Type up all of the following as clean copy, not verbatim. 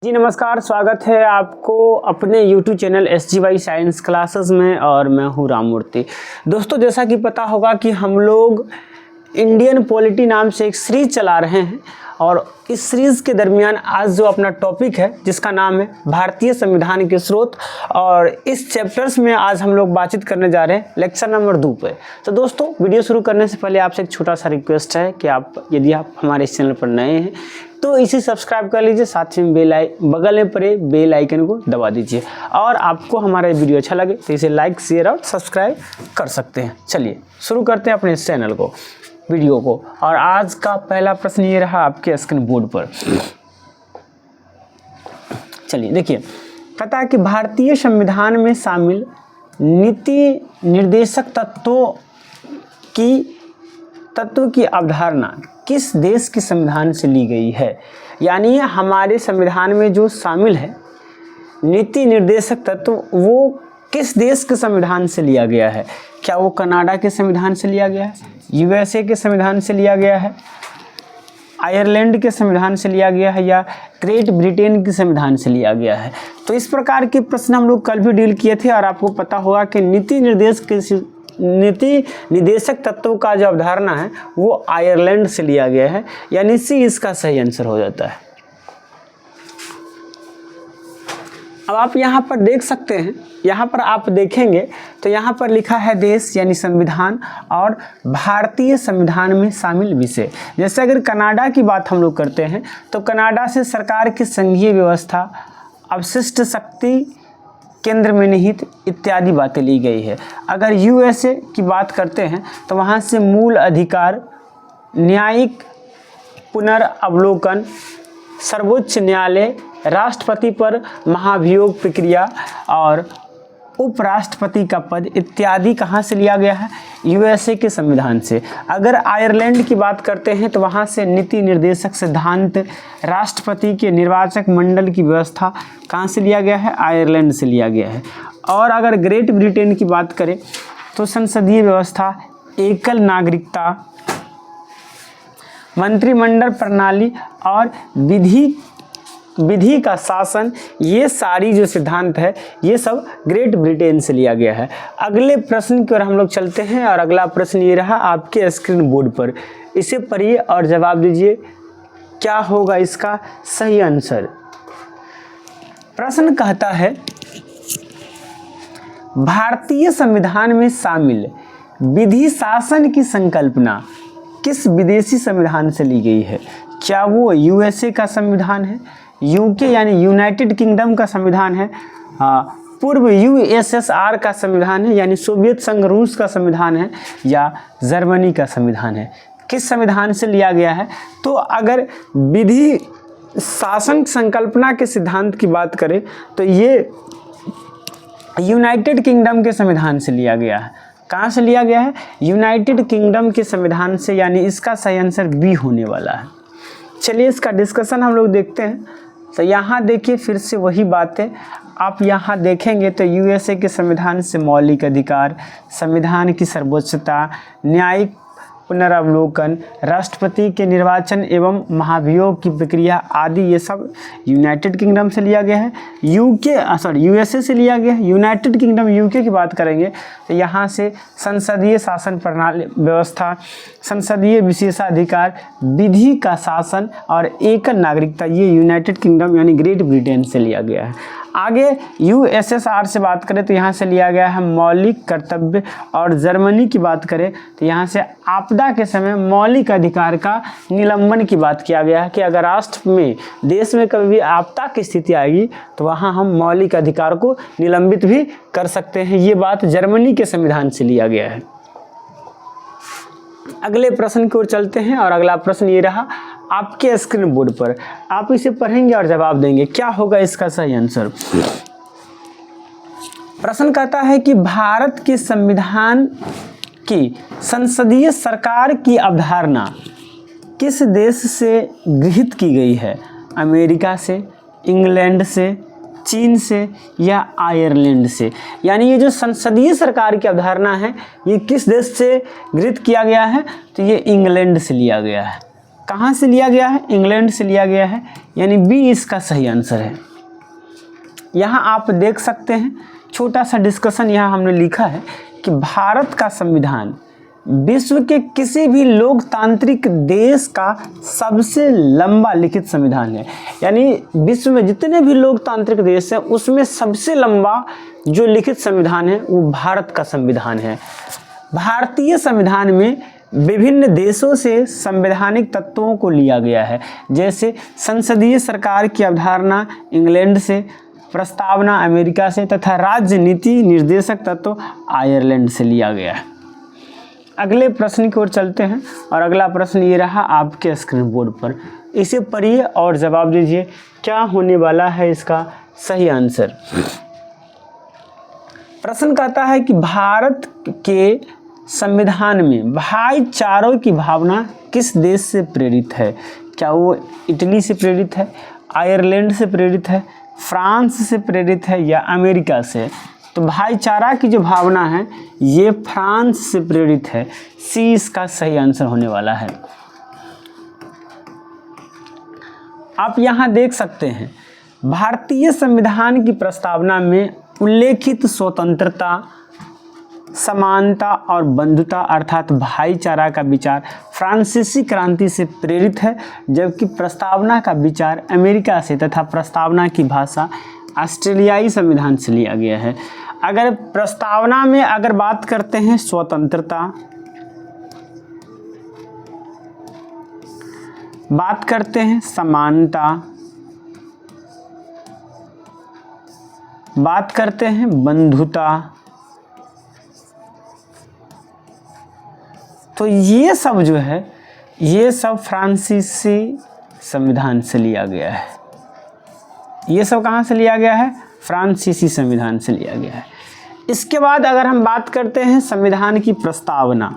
जी नमस्कार, स्वागत है आपको अपने YouTube channel SGY science classes में और मैं हूँ राममूर्ति। दोस्तों, जैसा कि पता होगा कि हम लोग इंडियन पॉलिटी नाम से एक सीरीज चला रहे हैं और इस सीरीज़ के दरमियान आज जो अपना टॉपिक है जिसका नाम है भारतीय संविधान के स्रोत, और इस चैप्टर्स में आज हम लोग बातचीत करने जा रहे हैं लेक्चर नंबर 2 पे। तो दोस्तों, वीडियो शुरू करने से पहले आपसे एक छोटा सा रिक्वेस्ट है कि यदि आप हमारे इस चैनल पर नए हैं तो इसे सब्सक्राइब कर लीजिए, साथ ही में बगल में पड़े बेल आइकन को दबा दीजिए, और आपको हमारा वीडियो अच्छा लगे तो इसे लाइक, शेयर और सब्सक्राइब कर सकते हैं। चलिए शुरू करते हैं अपने इस चैनल को, वीडियो को। और आज का पहला प्रश्न ये रहा आपके स्क्रीन बोर्ड पर। चलिए देखिए, कहता है कि भारतीय संविधान में शामिल नीति निर्देशक तत्व की अवधारणा किस देश के संविधान से ली गई है। यानी हमारे संविधान में जो शामिल है नीति निर्देशक तत्व, वो किस देश के संविधान से लिया गया है। क्या वो कनाडा के संविधान से लिया गया है, USA के संविधान से लिया गया है, आयरलैंड के संविधान से लिया गया है, या ग्रेट ब्रिटेन के संविधान से लिया गया है। तो इस प्रकार के प्रश्न हम लोग कल भी डील किए थे, और आपको पता होगा कि नीति निर्देशक तत्वों का जो अवधारणा है वो आयरलैंड से लिया गया है, यानी सी इसका सही आंसर हो जाता है। अब आप यहाँ पर देख सकते हैं, यहाँ पर आप देखेंगे तो यहाँ पर लिखा है देश यानी संविधान और भारतीय संविधान में शामिल विषय। जैसे अगर कनाडा की बात हम लोग करते हैं तो कनाडा से सरकार की संघीय व्यवस्था, अवशिष्ट शक्ति केंद्र में निहित इत्यादि बातें ली गई है। अगर USA की बात करते हैं तो वहाँ से मूल अधिकार, न्यायिक पुनर्वलोकन, सर्वोच्च न्यायालय, राष्ट्रपति पर महाभियोग प्रक्रिया और उपराष्ट्रपति का पद इत्यादि कहाँ से लिया गया है, USA के संविधान से। अगर आयरलैंड की बात करते हैं तो वहाँ से नीति निर्देशक सिद्धांत, राष्ट्रपति के निर्वाचक मंडल की व्यवस्था कहाँ से लिया गया है, आयरलैंड से लिया गया है। और अगर ग्रेट ब्रिटेन की बात करें तो संसदीय व्यवस्था, एकल नागरिकता, मंत्रिमंडल प्रणाली और विधि का शासन, ये सारी जो सिद्धांत है ये सब ग्रेट ब्रिटेन से लिया गया है। अगले प्रश्न की ओर हम लोग चलते हैं, और अगला प्रश्न ये रहा आपके स्क्रीन बोर्ड पर। इसे पढ़िए और जवाब दीजिए, क्या होगा इसका सही आंसर। प्रश्न कहता है भारतीय संविधान में शामिल विधि शासन की संकल्पना किस विदेशी संविधान से ली गई है। क्या वो USA का संविधान है, UK यानी यूनाइटेड किंगडम का संविधान है, पूर्व USSR का संविधान है यानी सोवियत संघ रूस का संविधान है, या जर्मनी का संविधान है। किस संविधान से लिया गया है। तो अगर विधि शासन संकल्पना के सिद्धांत की बात करें तो ये यूनाइटेड किंगडम के संविधान से लिया गया है। कहाँ से लिया गया है, यूनाइटेड किंगडम के संविधान से, यानी इसका सही आंसर बी होने वाला है। चलिए इसका डिस्कशन हम लोग देखते हैं। तो यहाँ देखिए फिर से वही बात है, आप यहाँ देखेंगे तो USA के संविधान से मौलिक अधिकार, संविधान की सर्वोच्चता, न्यायिक पुनर्वलोकन, राष्ट्रपति के निर्वाचन एवं महाभियोग की प्रक्रिया आदि, ये सब यूनाइटेड किंगडम से लिया गया है। USA से लिया गया है। यूनाइटेड किंगडम UK की बात करेंगे तो यहाँ से संसदीय शासन प्रणाली व्यवस्था, संसदीय विशेषाधिकार, विधि का शासन और एकल नागरिकता, ये यूनाइटेड किंगडम यानी ग्रेट ब्रिटेन से लिया गया है। आगे USSR से बात करें तो यहाँ से लिया गया है मौलिक कर्तव्य, और जर्मनी की बात करें तो यहाँ से आपदा के समय मौलिक अधिकार का निलंबन की बात किया गया है कि अगर राष्ट्र में, देश में कभी भी आपदा की स्थिति आएगी तो वहाँ हम मौलिक अधिकार को निलंबित भी कर सकते हैं। ये बात जर्मनी के संविधान से लिया गया है। अगले प्रश्न की ओर चलते हैं, और अगला प्रश्न ये रहा आपके स्क्रीन बोर्ड पर। आप इसे पढ़ेंगे और जवाब देंगे, क्या होगा इसका सही आंसर। प्रश्न कहता है कि भारत के संविधान की संसदीय सरकार की अवधारणा किस देश से गृहीत की गई है। अमेरिका से, इंग्लैंड से, चीन से, या आयरलैंड से। यानी ये जो संसदीय सरकार की अवधारणा है ये किस देश से गृहीत किया गया है, तो ये इंग्लैंड से लिया गया है। कहाँ से लिया गया है? इंग्लैंड से लिया गया है, यानी बी इसका सही आंसर है। यहाँ आप देख सकते हैं छोटा सा डिस्कशन यहाँ हमने लिखा है कि भारत का संविधान विश्व के किसी भी लोकतांत्रिक देश का सबसे लंबा लिखित संविधान है। यानी विश्व में जितने भी लोकतांत्रिक देश हैं उसमें सबसे लंबा जो लिखित संविधान है वो भारत का संविधान है। भारतीय संविधान में विभिन्न देशों से संवैधानिक तत्वों को लिया गया है, जैसे संसदीय सरकार की अवधारणा इंग्लैंड से, प्रस्तावना अमेरिका से तथा राजनीति निर्देशक तत्व आयरलैंड से लिया गया है। अगले प्रश्न की ओर चलते हैं और अगला प्रश्न ये रहा आपके स्क्रीन बोर्ड पर, इसे पढ़िए और जवाब दीजिए क्या होने वाला है इसका सही आंसर। प्रश्न कहता है कि भारत के संविधान में भाईचारों की भावना किस देश से प्रेरित है? क्या वो इटली से प्रेरित है, आयरलैंड से प्रेरित है, फ्रांस से प्रेरित है या अमेरिका से? तो भाईचारा की जो भावना है ये फ्रांस से प्रेरित है। सी इसका सही आंसर होने वाला है। आप यहाँ देख सकते हैं भारतीय संविधान की प्रस्तावना में उल्लेखित स्वतंत्रता, समानता और बंधुता अर्थात भाईचारा का विचार फ्रांसीसी क्रांति से प्रेरित है, जबकि प्रस्तावना का विचार अमेरिका से तथा प्रस्तावना की भाषा ऑस्ट्रेलियाई संविधान से लिया गया है। अगर प्रस्तावना में अगर बात करते हैं स्वतंत्रता, बात करते हैं समानता, बात करते हैं बंधुता, तो ये सब जो है ये सब फ्रांसीसी संविधान से लिया गया है। ये सब कहाँ से लिया गया है? फ्रांसीसी संविधान से लिया गया है। इसके बाद अगर हम बात करते हैं संविधान की प्रस्तावना,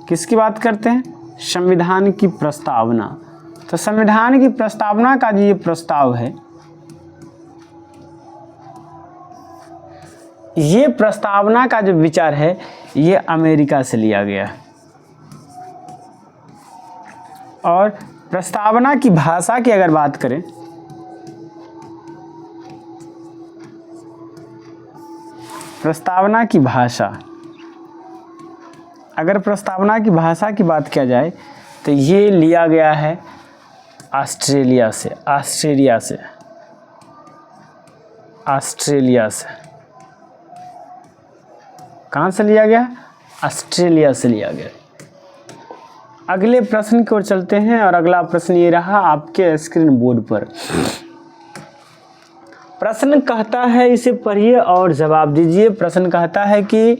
किसकी बात करते हैं? संविधान की प्रस्तावना। तो संविधान की प्रस्तावना का जो ये प्रस्ताव है, ये प्रस्तावना का जो विचार है ये अमेरिका से लिया गया है। और प्रस्तावना की भाषा की अगर बात करें, प्रस्तावना की भाषा, अगर प्रस्तावना की भाषा की बात किया जाए तो ये लिया गया है ऑस्ट्रेलिया से, ऑस्ट्रेलिया से, ऑस्ट्रेलिया से। कहाँ से लिया गया? ऑस्ट्रेलिया से लिया गया। अगले प्रश्न की ओर चलते हैं और अगला प्रश्न ये रहा आपके स्क्रीन बोर्ड पर। प्रश्न कहता है, इसे पढ़िए और जवाब दीजिए। प्रश्न कहता है कि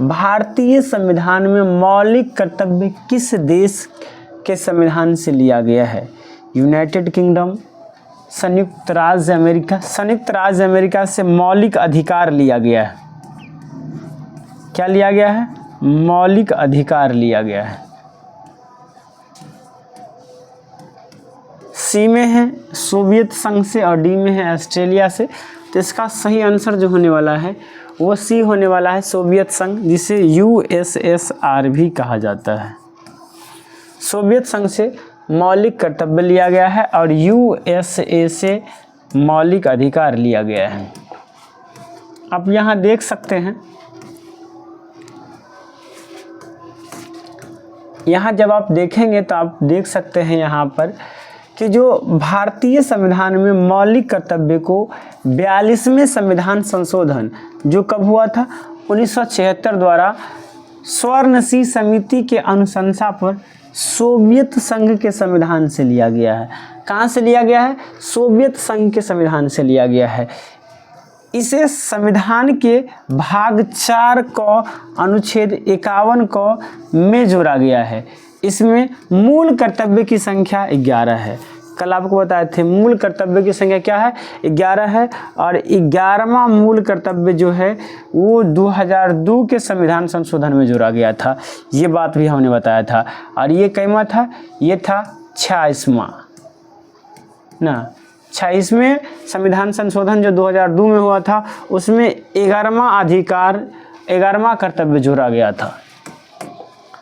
भारतीय संविधान में मौलिक कर्तव्य किस देश के संविधान से लिया गया है? यूनाइटेड किंगडम, संयुक्त राज्य अमेरिका। संयुक्त राज्य अमेरिका से मौलिक अधिकार लिया गया है। क्या लिया गया है? मौलिक अधिकार लिया गया है। सी में है सोवियत संघ से और डी में है ऑस्ट्रेलिया से। तो इसका सही आंसर जो होने वाला है वो सी होने वाला है, सोवियत संघ, जिसे यूएसएसआर भी कहा जाता है। सोवियत संघ से मौलिक कर्तव्य लिया गया है और यूएसए से मौलिक अधिकार लिया गया है। आप यहाँ देख सकते हैं, यहाँ जब आप देखेंगे तो आप देख सकते हैं यहाँ पर कि जो भारतीय संविधान में मौलिक कर्तव्य को 42वें संविधान संशोधन जो कब हुआ था? 1976 द्वारा स्वर्णसी समिति के अनुशंसा पर सोवियत संघ के संविधान से लिया गया है। कहाँ से लिया गया है? सोवियत संघ के संविधान से लिया गया है। इसे संविधान के भाग 4 को अनुच्छेद 51 को में जोड़ा गया है। इसमें मूल कर्तव्य की संख्या 11 है। कल आपको बताए थे मूल कर्तव्य की संख्या क्या है? 11 है। और 11वां मूल कर्तव्य जो है वो 2002 के संविधान संशोधन में जोड़ा गया था। ये बात भी हमने बताया था। और ये कैमा था? ये था 26वां ना, 26वें संविधान संशोधन जो 2002 में हुआ था उसमें 11वां अधिकार, 11वां कर्तव्य जोड़ा गया था।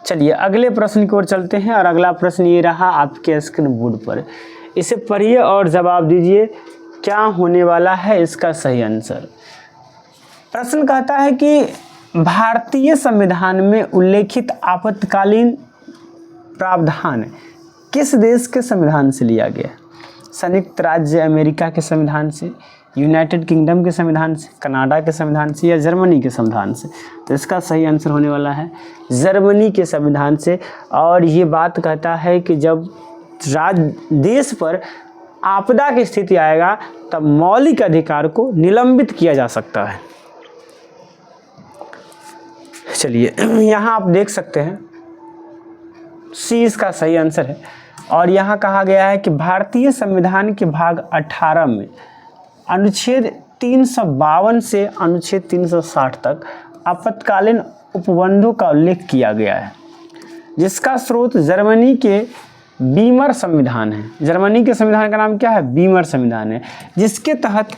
चलिए अगले प्रश्न की ओर चलते हैं और अगला प्रश्न ये रहा आपके स्क्रीन बोर्ड पर। इसे पढ़िए और जवाब दीजिए क्या होने वाला है इसका सही आंसर। प्रश्न कहता है कि भारतीय संविधान में उल्लेखित आपातकालीन प्रावधान किस देश के संविधान से लिया गया? संयुक्त राज्य अमेरिका के संविधान से, यूनाइटेड किंगडम के संविधान से, कनाडा के संविधान से या जर्मनी के संविधान से? तो इसका सही आंसर होने वाला है जर्मनी के संविधान से। और ये बात कहता है कि जब देश पर आपदा की स्थिति आएगा तब मौलिक अधिकार को निलंबित किया जा सकता है। चलिए यहाँ आप देख सकते हैं सी इसका सही आंसर है। और यहाँ कहा गया है कि भारतीय संविधान के भाग 18 में अनुच्छेद 352 से अनुच्छेद 360 तक आपातकालीन उपबंधों का उल्लेख किया गया है, जिसका स्रोत जर्मनी के बीमर संविधान है। जर्मनी के संविधान का नाम क्या है? बीमर संविधान है, जिसके तहत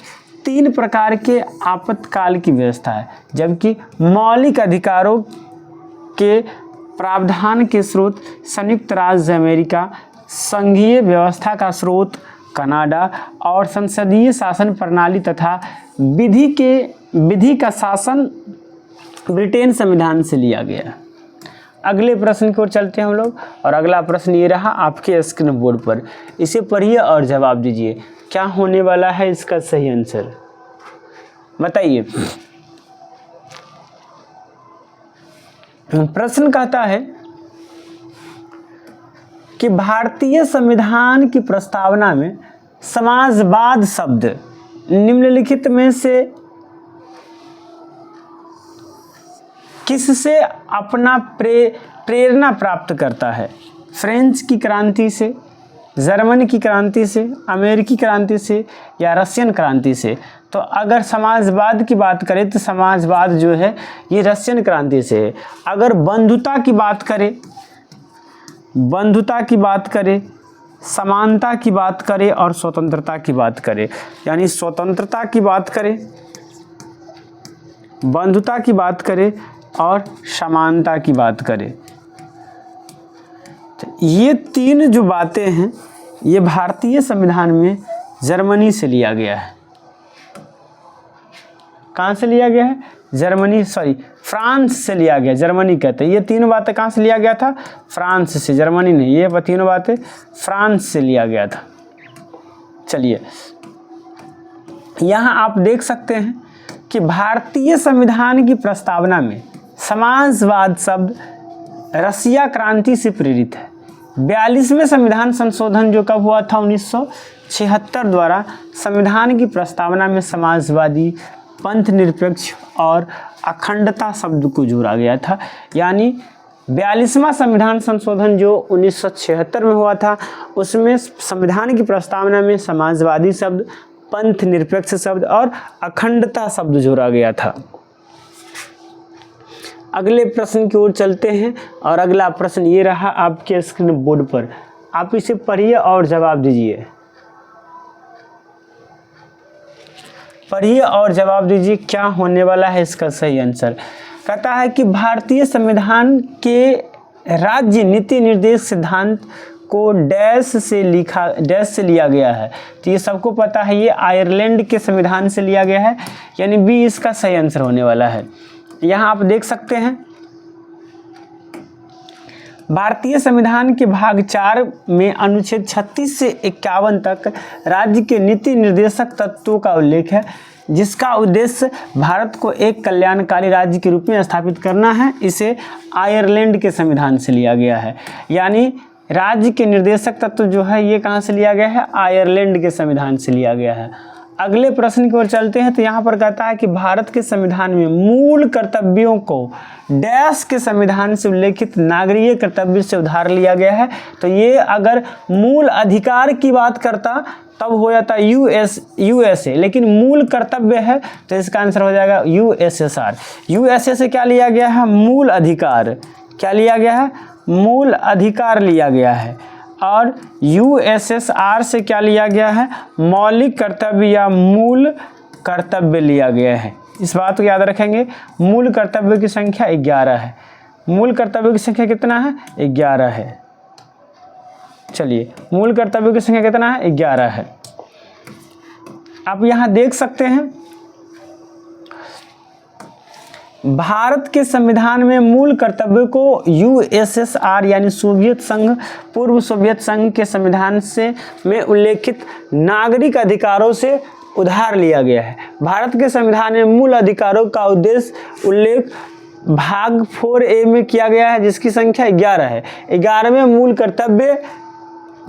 3 प्रकार के आपातकाल की व्यवस्था है, जबकि मौलिक अधिकारों के प्रावधान के स्रोत संयुक्त राज्य अमेरिका, संघीय व्यवस्था का स्रोत कनाडा और संसदीय शासन प्रणाली तथा विधि का शासन ब्रिटेन संविधान से लिया गया है। अगले प्रश्न की ओर चलते हैं हम लोग और अगला प्रश्न ये रहा आपके स्क्रीन बोर्ड पर। इसे पढ़िए और जवाब दीजिए क्या होने वाला है इसका सही आंसर। बताइए। प्रश्न कहता है कि भारतीय संविधान की प्रस्तावना में समाजवाद शब्द निम्नलिखित में से किससे अपना प्रेरणा प्राप्त करता है? फ्रेंच की क्रांति से, जर्मन की क्रांति से, अमेरिकी क्रांति से या रशियन क्रांति से? तो अगर समाजवाद की बात करें तो समाजवाद जो है ये रशियन क्रांति से है। अगर बंधुता की बात करें, समानता की बात करें और स्वतंत्रता की बात करें, यानी स्वतंत्रता की बात करें, बंधुता की बात करें और समानता की बात करें, तो ये 3 जो बातें हैं ये भारतीय संविधान में जर्मनी से लिया गया है। कहाँ से लिया गया है? फ्रांस से लिया गया। जर्मनी कहते हैं। ये 3 बातें कहाँ से लिया गया था? फ्रांस से, जर्मनी नहीं। ये 3 बातें फ्रांस से लिया गया था। चलिए यहाँ आप देख सकते हैं कि भारतीय संविधान की प्रस्तावना में समाजवाद शब्द रसिया क्रांति से प्रेरित है। 42वें संविधान संशोधन जो कब हुआ था? 1976 द्वारा संविधान की प्रस्तावना में समाजवादी, पंथ निरपेक्ष और अखंडता शब्द को जोड़ा गया था। यानी 42वां संविधान संशोधन जो 1976 में हुआ था उसमें संविधान की प्रस्तावना में समाजवादी शब्द, पंथ निरपेक्ष शब्द और अखंडता शब्द जोड़ा गया था। अगले प्रश्न की ओर चलते हैं और अगला प्रश्न ये रहा आपके स्क्रीन बोर्ड पर। आप इसे पढ़िए और जवाब दीजिए। क्या होने वाला है इसका सही आंसर। कहता है कि भारतीय संविधान के राज्य नीति निर्देश सिद्धांत को डैश से लिया गया है। तो ये सबको पता है, ये आयरलैंड के संविधान से लिया गया है, यानी बी इसका सही आंसर होने वाला है। यहाँ आप देख सकते हैं भारतीय संविधान के भाग 4 में अनुच्छेद 36 से 51 तक राज्य के नीति निर्देशक तत्वों का उल्लेख है, जिसका उद्देश्य भारत को एक कल्याणकारी राज्य के रूप में स्थापित करना है। इसे आयरलैंड के संविधान से लिया गया है। यानी राज्य के निर्देशक तत्व जो है ये कहाँ से लिया गया है? आयरलैंड के संविधान से लिया गया है। अगले प्रश्न की ओर चलते हैं। तो यहाँ पर कहता है कि भारत के संविधान में मूल कर्तव्यों को डैश के संविधान से उल्लेखित नागरिक कर्तव्य से उधार लिया गया है। तो ये अगर मूल अधिकार की बात करता तब हो जाता यूएसए, लेकिन मूल कर्तव्य है तो इसका आंसर हो जाएगा यूएसएसआर। यूएसए से क्या लिया गया है? मूल अधिकार। क्या लिया गया है? मूल अधिकार लिया गया है। और यूएसएसआर से क्या लिया गया है? मौलिक कर्तव्य या मूल कर्तव्य लिया गया है। इस बात को याद रखेंगे। मूल कर्तव्य की संख्या 11 है। मूल कर्तव्यों की संख्या कितना है? 11 है। चलिए, मूल कर्तव्यों की संख्या कितना है? 11 है। आप यहाँ देख सकते हैं भारत के संविधान में मूल कर्तव्यों को यूएसएसआर यानी सोवियत संघ, पूर्व सोवियत संघ के संविधान से में उल्लेखित नागरिक अधिकारों से उधार लिया गया है। भारत के संविधान में मूल अधिकारों का उद्देश्य उल्लेख भाग 4A में किया गया है, जिसकी संख्या 11 है। 11वें मूल कर्तव्य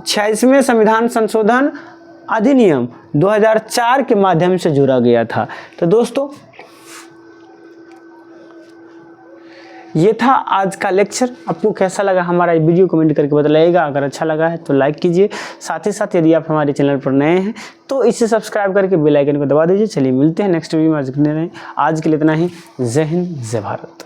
26वें संविधान संशोधन अधिनियम 2004 के माध्यम से जुड़ा गया था। तो दोस्तों, ये था आज का लेक्चर। आपको कैसा लगा हमारा ये वीडियो कमेंट करके बताइएगा। अगर अच्छा लगा है तो लाइक कीजिए। साथ ही साथ यदि आप हमारे चैनल पर नए हैं तो इसे सब्सक्राइब करके बेल आइकन को दबा दीजिए। चलिए, मिलते हैं नेक्स्ट वीडियो में। आज के लिए इतना ही। जय हिंद, जय भारत।